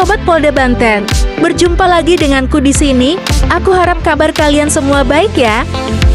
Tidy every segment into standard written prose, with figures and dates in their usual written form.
Sobat Polda Banten, berjumpa lagi denganku di sini. Aku harap kabar kalian semua baik ya.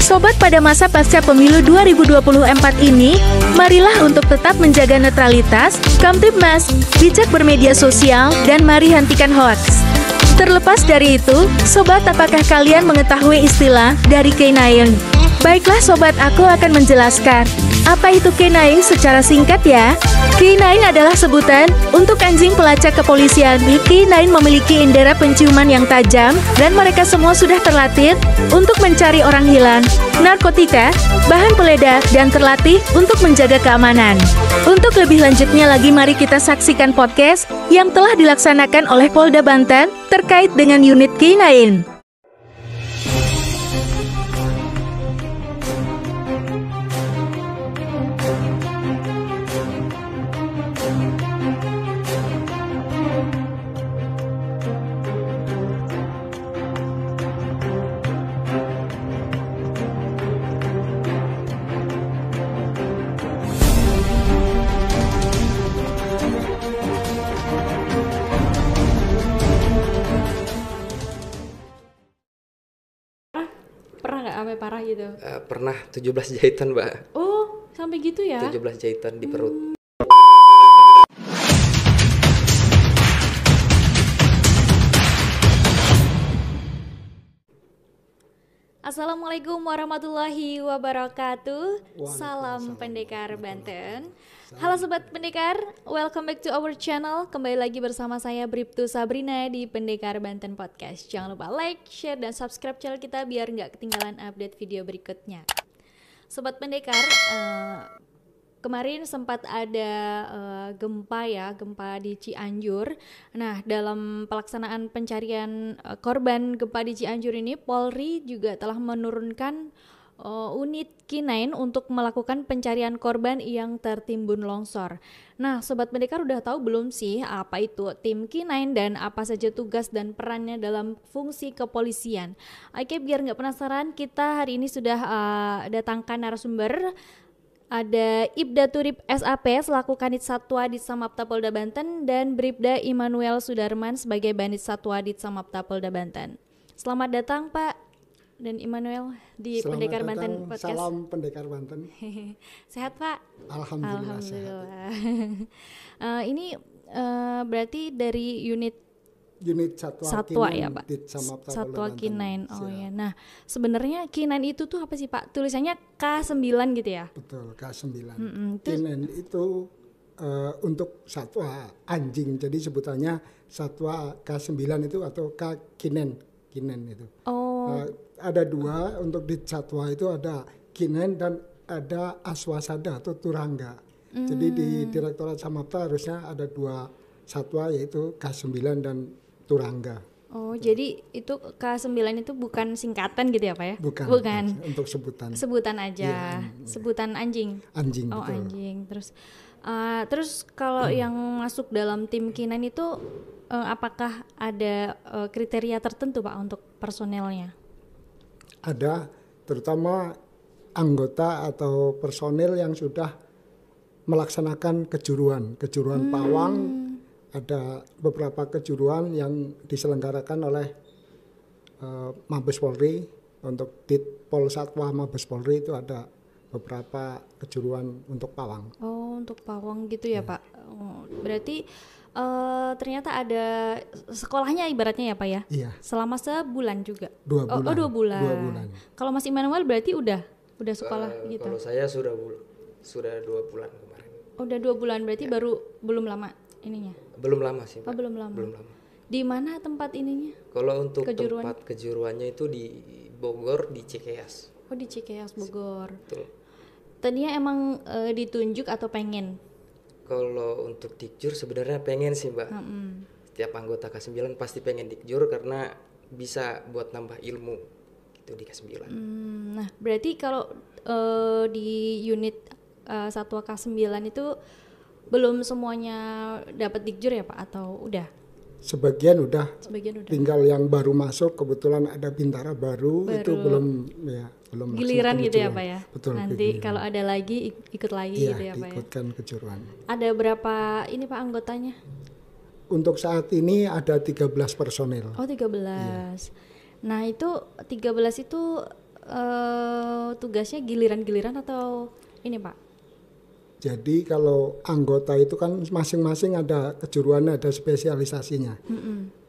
Sobat, pada masa pasca pemilu 2024 ini, marilah untuk tetap menjaga netralitas, kamtibmas, bijak bermedia sosial, dan mari hentikan hoaks. Terlepas dari itu, Sobat, apakah kalian mengetahui istilah dari K9? Baiklah Sobat, aku akan menjelaskan. Apa itu K9 secara singkat ya? K9 adalah sebutan untuk anjing pelacak kepolisian. K9 memiliki indera penciuman yang tajam dan mereka semua sudah terlatih untuk mencari orang hilang, narkotika, bahan peledak, dan terlatih untuk menjaga keamanan. Untuk lebih lanjutnya lagi, mari kita saksikan podcast yang telah dilaksanakan oleh Polda Banten terkait dengan unit K9. Pernah nggak sampai parah gitu? Pernah 17 jahitan, Mbak. Oh, sampai gitu ya? 17 jahitan di perut. Assalamualaikum warahmatullahi wabarakatuh. Salam Pendekar Banten. Halo Sobat Pendekar, welcome back to our channel. Kembali lagi bersama saya Bribtu Sabrina di Pendekar Banten Podcast. Jangan lupa like, share, dan subscribe channel kita biar nggak ketinggalan update video berikutnya. Sobat Pendekar, kemarin sempat ada gempa di Cianjur. Nah, dalam pelaksanaan pencarian korban gempa di Cianjur ini, Polri juga telah menurunkan unit K9 untuk melakukan pencarian korban yang tertimbun longsor. Nah, Sobat Pendekar udah tahu belum sih apa itu tim K9 dan apa saja tugas dan perannya dalam fungsi kepolisian? Oke, biar nggak penasaran, kita hari ini sudah datangkan narasumber. Ada Ibda Turip SAP selaku Kanit Satwa di Samapta Polda Banten dan Bribda Immanuel Sudarman sebagai Banit Satwa di Samapta Polda Banten. Selamat datang Pak dan Immanuel di Pendekar Banten Podcast. Salam Pendekar Banten. Sehat Pak? Alhamdulillah. Sehat. Ini berarti dari unit Satwa ya Pak, Satwa K9. Oh ya. Nah, sebenarnya K9 itu tuh apa sih Pak? Tulisannya K9 gitu ya? Betul, K9. K9 itu untuk satwa anjing, jadi sebutannya Satwa K9 itu atau K9 itu. Oh. Ada dua untuk di satwa itu, ada K9 dan ada Aswasada atau Turangga. Jadi di Direktorat Samapta harusnya ada dua satwa, yaitu K9 dan Turangga. Oh, jadi itu K9 itu bukan singkatan gitu ya Pak ya? Bukan. Untuk sebutan. Sebutan aja. Sebutan anjing. Anjing. Oh, betul. anjing. Terus kalau yang masuk dalam tim K9 itu apakah ada kriteria tertentu Pak untuk personelnya? Ada, terutama anggota atau personil yang sudah melaksanakan kejuruan pawang. Ada beberapa kejuruan yang diselenggarakan oleh Mabes Polri. Untuk Ditpol Satwa Mabes Polri itu ada beberapa kejuruan untuk pawang. Oh, untuk pawang gitu ya Pak. Oh, berarti ternyata ada sekolahnya ibaratnya ya Pak ya? Iya. Selama sebulan juga? 2 bulan. Oh, 2 bulan. 2 bulan. Kalau Mas Immanuel berarti udah sekolah gitu? Kalau saya sudah 2 bulan kemarin. Udah 2 bulan, berarti baru belum lama ininya? Belum lama sih Pak. Oh, belum lama. Di mana tempat ininya? Kalau untuk tempat kejuruannya itu di Bogor, di Cikeas. Oh, di Cikeas Bogor. Betul. Tadinya emang ditunjuk atau pengen? Kalau untuk dikjur sebenarnya pengen sih Mbak. Setiap anggota K9 pasti pengen dikjur karena bisa buat nambah ilmu gitu di K9. Nah, berarti kalau di unit Satwa K9 itu belum semuanya dapat dikjur ya Pak, atau udah? Sebagian udah. Tinggal yang baru masuk, kebetulan ada bintara baru. Itu belum giliran gitu ya Pak ya. Betul. Nanti kalau ada lagi ikut lagi gitu ya Pak ya. Ikutkan kejuruan. Ada berapa ini Pak anggotanya? Untuk saat ini ada 13 personil. Oh 13. Nah itu 13 itu tugasnya giliran-giliran atau ini Pak? Jadi kalau anggota itu kan masing-masing ada kejuruan, ada spesialisasinya.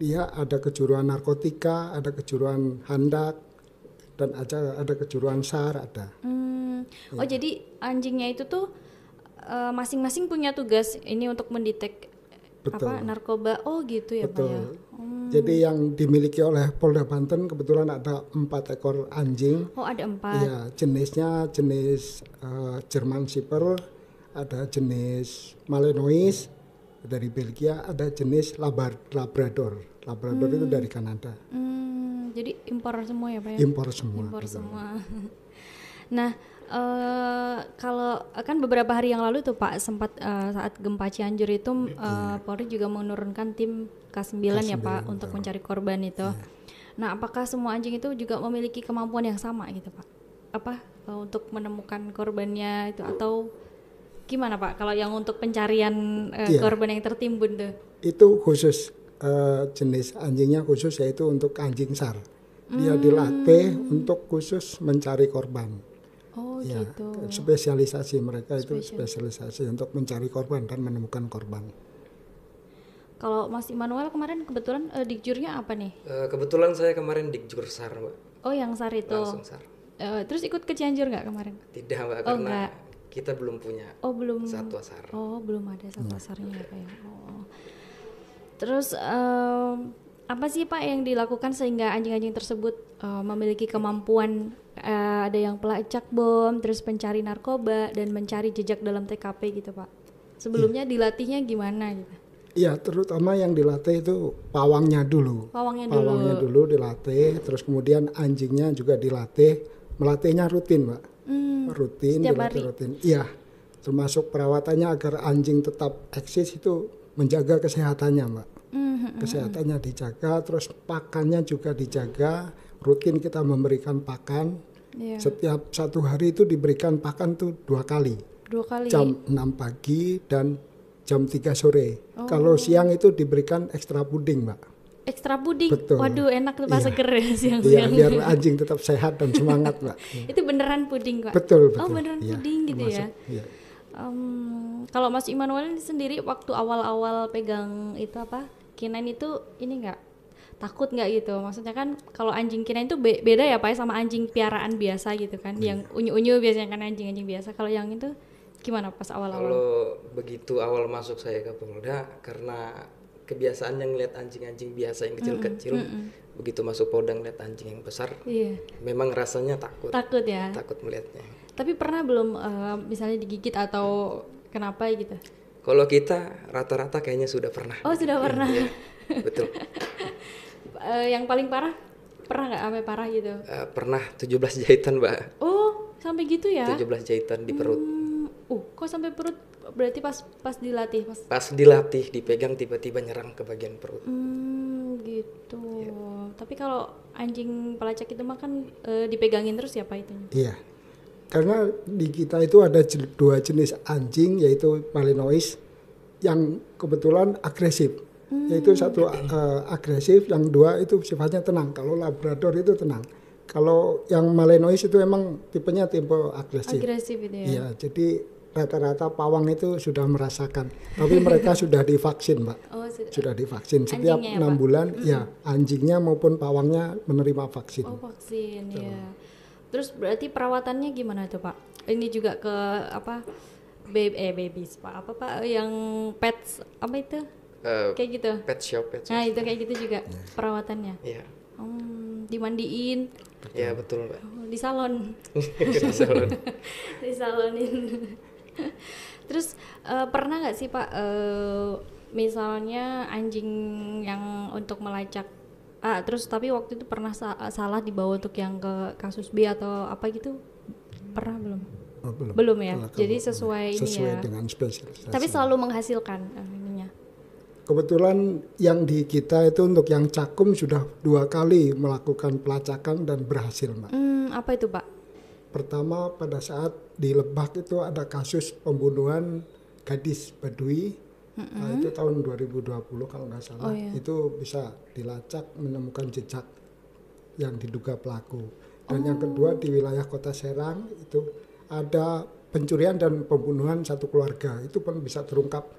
Dia ada kejuruan narkotika, ada kejuruan handak, dan ada kejuruan SAR ada. Oh jadi anjingnya itu tuh masing-masing punya tugas ini untuk mendetek apa narkoba. Oh gitu ya Pak ya. Jadi yang dimiliki oleh Polda Banten kebetulan ada 4 ekor anjing. Oh ada 4. Iya, jenisnya jenis German Shepherd, ada jenis Malinois dari Belgia, ada jenis Labrador. Labrador itu dari Kanada. Jadi impor semua ya Pak ya? Impor semua. Impor semua. Nah, kalau kan beberapa hari yang lalu tuh Pak sempat saat gempa Cianjur itu Polri juga menurunkan tim K9 ya Pak untuk mencari korban itu. Nah, apakah semua anjing itu juga memiliki kemampuan yang sama gitu Pak? Apa untuk menemukan korbannya itu atau gimana Pak? Kalau yang untuk pencarian korban yang tertimbun tuh? Itu khusus jenis anjingnya khusus yaitu untuk anjing SAR. Dia dilatih untuk khusus mencari korban. Oh ya, gitu. Spesialisasi mereka itu spesialisasi untuk mencari korban dan menemukan korban. Kalau Mas Immanuel kemarin kebetulan dikjurnya apa nih? Kebetulan saya kemarin dikjur SAR Mbak. Oh yang SAR itu. Langsung SAR. Terus ikut ke Cianjur nggak kemarin? Tidak Mbak, karena kita belum punya satwa SAR. Oh belum ada satwa SAR-nya Pak ya. Oh. Terus apa sih Pak yang dilakukan sehingga anjing-anjing tersebut memiliki kemampuan ada yang pelacak bom, terus pencari narkoba dan mencari jejak dalam TKP gitu Pak? Sebelumnya dilatihnya gimana gitu? Iya, terutama yang dilatih itu pawangnya dulu. Pawangnya dulu dilatih, terus kemudian anjingnya juga dilatih. Melatihnya rutin Mbak. Rutin, dilatih rutin. Iya, termasuk perawatannya agar anjing tetap eksis itu menjaga kesehatannya Mbak. Kesehatannya dijaga, terus pakannya juga dijaga. Rutin kita memberikan pakan. Setiap 1 hari itu diberikan pakan tuh 2 kali. 2 kali. Jam 6 pagi dan jam 3 sore. Kalau siang itu diberikan ekstra puding, Mbak. Ekstra puding? Betul. Waduh enak tuh Pak, seger ya siang-siang. Iya, biar anjing tetap sehat dan semangat, Mbak. Itu beneran puding Pak? Betul. Oh beneran puding gitu ya? Iya. Kalau Mas Immanuel sendiri waktu awal-awal pegang itu apa K9 itu ini nggak takut nggak gitu? Maksudnya kan kalau anjing K9 itu beda ya Pak sama anjing piaraan biasa gitu kan? Yang unyu-unyu biasanya kan anjing-anjing biasa. Kalau yang itu gimana pas awal-awal? Kalau begitu awal masuk saya ke Polda, karena kebiasaan yang ngeliat anjing-anjing biasa yang kecil-kecil, begitu masuk Polda ngeliat anjing yang besar, memang rasanya takut. Takut ya? Takut melihatnya. Tapi pernah belum misalnya digigit atau kenapa gitu? Kalau kita rata-rata kayaknya sudah pernah. Oh sudah pernah. Iya, betul. Yang paling parah pernah nggak sampai parah gitu? Pernah 17 jahitan Mbak. Oh sampai gitu ya? 17 jahitan di perut. Kok sampai perut? Berarti pas dilatih? Pas dilatih, dipegang tiba-tiba nyerang ke bagian perut. Gitu. Ya. Tapi kalau anjing pelacak itu mah kan dipegangin terus ya Pak itu? Iya. Karena di kita itu ada 2 jenis anjing, yaitu Malinois yang kebetulan agresif. Yaitu satu agresif, yang 2 itu sifatnya tenang. Kalau Labrador itu tenang. Kalau yang Malinois itu emang tipenya tipe agresif. Agresif itu ya? Iya, jadi rata-rata pawang itu sudah merasakan. Tapi mereka sudah divaksin, Mbak. Oh, sudah divaksin. Setiap 6 bulan, ya anjingnya maupun pawangnya menerima vaksin. Oh, vaksin, ya. Terus berarti perawatannya gimana tuh Pak? Ini juga ke apa babies Pak? Apa Pak yang pets apa itu? Kayak gitu. Pet shop. Nah itu kayak gitu juga perawatannya. Iya. Dimandiin. Iya betul Mbak. Di salon. Disalonin. Terus pernah nggak sih Pak misalnya anjing yang untuk melacak terus tapi waktu itu pernah salah dibawa untuk yang ke kasus B atau apa gitu, pernah belum? Belum ya. Jadi sesuai ini ya. Dengan spesialisasi. Tapi selalu menghasilkan ininya. Kebetulan yang di kita itu untuk yang cakum sudah 2 kali melakukan pelacakan dan berhasil, Mbak. Apa itu Pak? Pertama pada saat di Lebak itu ada kasus pembunuhan gadis Badui Itu tahun 2020 kalau nggak salah. Itu bisa dilacak menemukan jejak yang diduga pelaku. Dan yang kedua di wilayah Kota Serang itu ada pencurian dan pembunuhan satu keluarga. Itu pun bisa terungkap.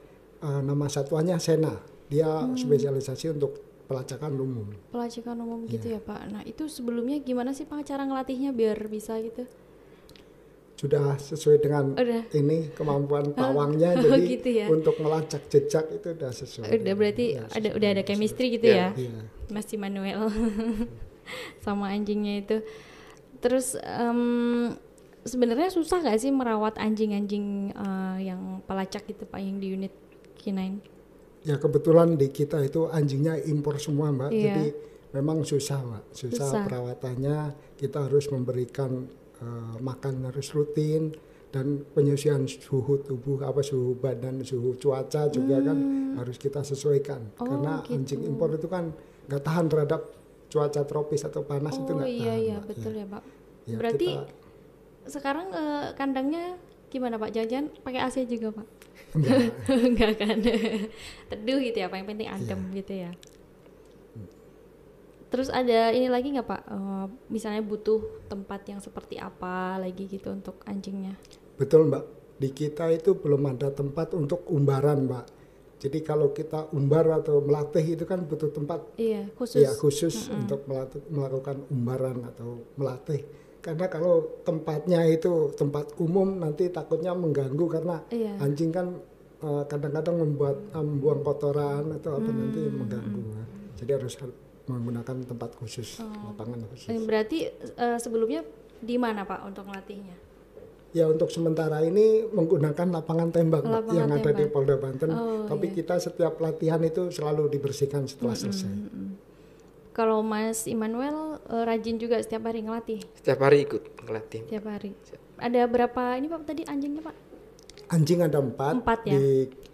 Nama satuannya Sena. Dia spesialisasi untuk pelacakan umum. Pelacakan umum gitu ya Pak. Nah itu sebelumnya gimana sih Pak cara ngelatihnya biar bisa gitu? Sudah sesuai dengan ini kemampuan pawangnya, jadi gitu ya? Untuk melacak jejak itu udah sesuai. Udah berarti udah ada chemistry gitu ya? Mas Immanuel sama anjingnya itu. Terus sebenarnya susah gak sih merawat anjing-anjing yang pelacak gitu Pak, yang di unit K9? Ya kebetulan di kita itu anjingnya impor semua Mbak, jadi memang susah Mbak, susah perawatannya. Kita harus memberikan makan harus rutin, dan penyusian suhu tubuh, suhu badan, suhu cuaca juga kan harus kita sesuaikan. Karena anjing impor itu kan nggak tahan terhadap cuaca tropis atau panas, itu nggak tahan. Iya betul ya Pak. Ya, berarti sekarang kandangnya gimana Pak? Jangan-jangan pakai AC juga Pak? Enggak kan? Teduh gitu ya Pak, yang penting adem gitu ya. Terus ada ini lagi nggak Pak? Misalnya butuh tempat yang seperti apa lagi gitu untuk anjingnya? Betul Mbak. Di kita itu belum ada tempat untuk umbaran Mbak. Jadi kalau kita umbar atau melatih itu kan butuh tempat khusus untuk melakukan umbaran atau melatih. Karena kalau tempatnya itu tempat umum nanti takutnya mengganggu, karena anjing kan kadang-kadang membuang kotoran atau apa nanti mengganggu. Jadi harus menggunakan tempat khusus, lapangan khusus. Berarti sebelumnya di mana Pak untuk melatihnya? Ya untuk sementara ini menggunakan lapangan tembak yang ada di Polda Banten. Tapi kita setiap latihan itu selalu dibersihkan setelah selesai. Kalau Mas Immanuel rajin juga setiap hari ngelatih? Setiap hari ikut ngelatih. Setiap hari. Ada berapa ini Pak tadi anjingnya Pak? Anjing ada 4 ya?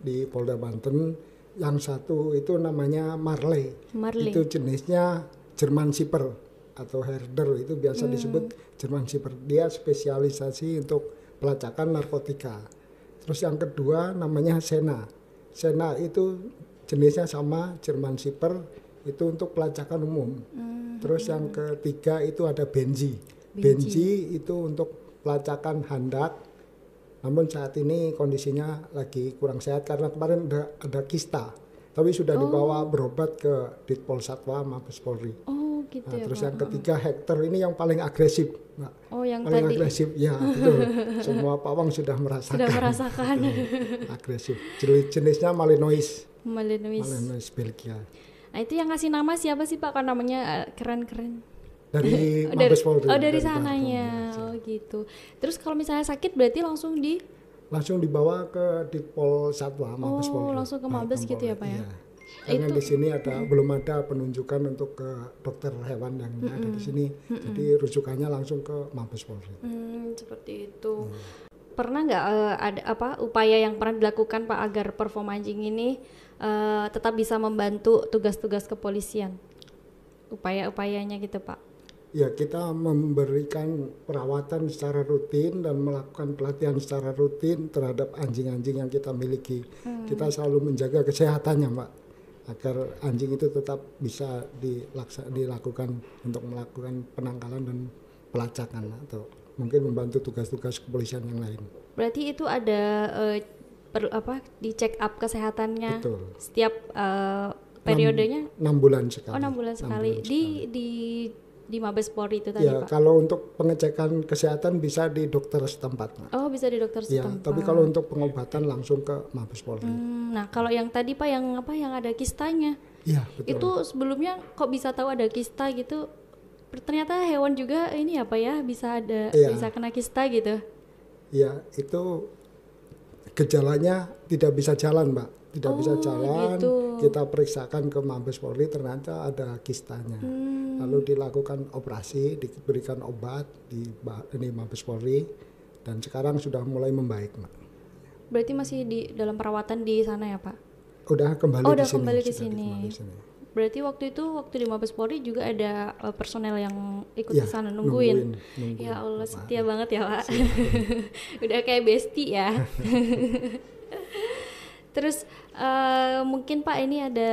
di Polda Banten. Yang satu itu namanya Marley. Itu jenisnya German Shepherd atau Herder, itu biasa disebut German Shepherd. Dia spesialisasi untuk pelacakan narkotika. Terus yang kedua namanya Sena. Sena itu jenisnya sama German Shepherd, itu untuk pelacakan umum. Terus yang ketiga itu ada Benji. Benji itu untuk pelacakan handak. Namun saat ini kondisinya lagi kurang sehat karena kemarin ada kista. Tapi sudah dibawa berobat ke Ditpol Satwa Mabes Polri. Gitu nah, ya, terus Pak. yang ketiga Hector, ini yang paling agresif. Nah, yang paling tadi. agresif, ya betul. Semua pawang sudah merasakan. Sudah merasakan. Agresif. Jenisnya Malinois. Malinois Belgia. Nah itu yang ngasih nama siapa sih Pak? Kan namanya keren-keren. Dari Mabes Polri. Dari sananya. Gitu. Terus kalau misalnya sakit berarti langsung dibawa ke Ditpol Satwa Mabes Polri. Langsung ke Mabes gitu ya Pak ya. Karena di sini belum ada penunjukan untuk ke dokter hewan yang ada di sini. Jadi rujukannya langsung ke Mabes Polri. Seperti itu. Pernah nggak ada upaya yang pernah dilakukan Pak agar performa anjing ini tetap bisa membantu tugas-tugas kepolisian? Upaya-upayanya gitu Pak. Ya, kita memberikan perawatan secara rutin dan melakukan pelatihan secara rutin terhadap anjing-anjing yang kita miliki. Kita selalu menjaga kesehatannya, Mbak, agar anjing itu tetap bisa dilakukan untuk melakukan penangkalan dan pelacakan atau mungkin membantu tugas-tugas kepolisian yang lain. Berarti itu ada di check up kesehatannya. Betul. Setiap periodenya? 6 bulan sekali. 6 bulan sekali. Di Mabes Polri itu tadi ya, Pak? Kalau untuk pengecekan kesehatan bisa di dokter setempat. Bisa di dokter setempat. Ya, tapi kalau untuk pengobatan langsung ke Mabes Polri. Nah, kalau yang tadi Pak yang ada kistanya. Iya, betul. Itu sebelumnya kok bisa tahu ada kista gitu? Ternyata hewan juga ini apa ya bisa kena kista gitu. Iya, itu gejalanya tidak bisa jalan, Mbak. Tidak bisa jalan. Gitu. Kita periksakan ke Mabes Polri, ternyata ada kistanya. Lalu dilakukan operasi, diberikan obat di Mabes Polri, dan sekarang sudah mulai membaik, Mbak. Berarti masih dalam perawatan di sana ya, Pak? Udah kembali di sini. Kembali ke sini. Berarti waktu di Mabes Polri juga ada personel yang ikut di sana nungguin. Ya Allah, setia banget ya Pak. Udah kayak bestie ya. Terus mungkin Pak ini ada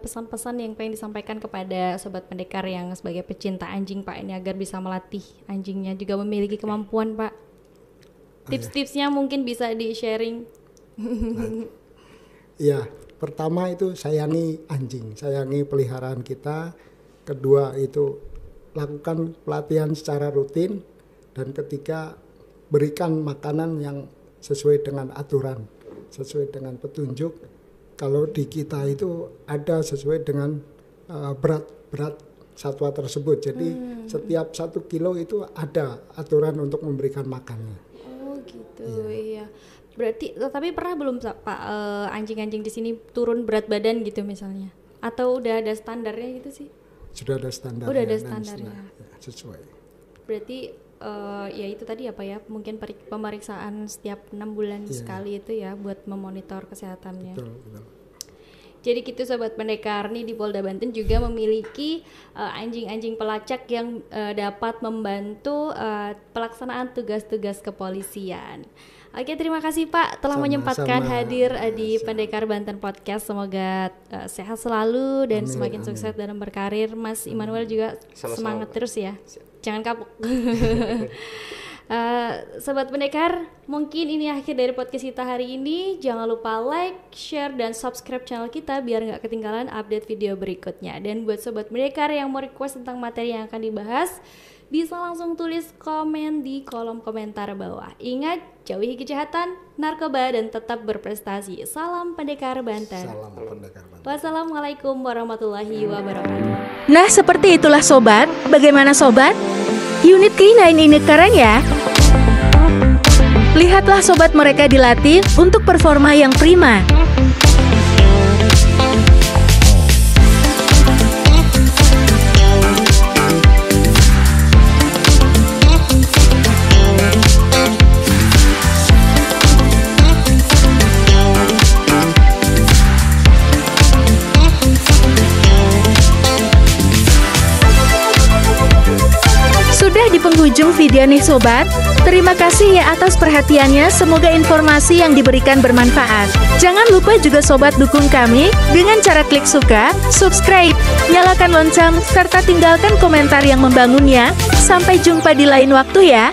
pesan-pesan yang pengen disampaikan kepada sobat pendekar yang sebagai pecinta anjing Pak ini agar bisa melatih anjingnya juga memiliki kemampuan Pak. Tips-tipsnya mungkin bisa di-sharing. Iya, pertama itu sayangi anjing, sayangi peliharaan kita. Kedua itu lakukan pelatihan secara rutin. Dan ketiga berikan makanan yang sesuai dengan aturan, sesuai dengan petunjuk. Kalau di kita itu ada sesuai dengan berat satwa tersebut. Jadi setiap 1 kilo itu ada aturan untuk memberikan makannya. Oh gitu, iya. Berarti tapi pernah belum Pak anjing-anjing di sini turun berat badan gitu misalnya? Atau udah ada standarnya gitu sih? Sudah ada standarnya. Udah ada standarnya. Sesuai. Berarti ya itu tadi apa ya, mungkin pemeriksaan setiap 6 bulan sekali itu ya buat memonitor kesehatannya. Betul. Jadi gitu sobat pendekar, nih di Polda Banten juga memiliki anjing-anjing pelacak yang dapat membantu pelaksanaan tugas-tugas kepolisian. Oke, terima kasih Pak telah menyempatkan hadir di Pendekar Banten Podcast. Semoga sehat selalu dan semakin sukses dalam berkarir. Mas Immanuel juga semangat terus ya. Jangan kapok. Sobat pendekar, mungkin ini akhir dari podcast kita hari ini. Jangan lupa like, share, dan subscribe channel kita biar nggak ketinggalan update video berikutnya. Dan buat sobat pendekar yang mau request tentang materi yang akan dibahas, bisa langsung tulis komen di kolom komentar bawah. Ingat, jauhi kejahatan, narkoba, dan tetap berprestasi. Salam Pendekar Banten. Salam Pendekar Banten. Wassalamualaikum warahmatullahi wabarakatuh. Nah, seperti itulah sobat. Bagaimana sobat? Unit K9 ini keren ya. Lihatlah sobat mereka dilatih untuk performa yang prima. Di penghujung video nih sobat, terima kasih ya atas perhatiannya. Semoga informasi yang diberikan bermanfaat. Jangan lupa juga sobat dukung kami dengan cara klik suka, subscribe, nyalakan lonceng, serta tinggalkan komentar yang membangunnya. Sampai jumpa di lain waktu ya.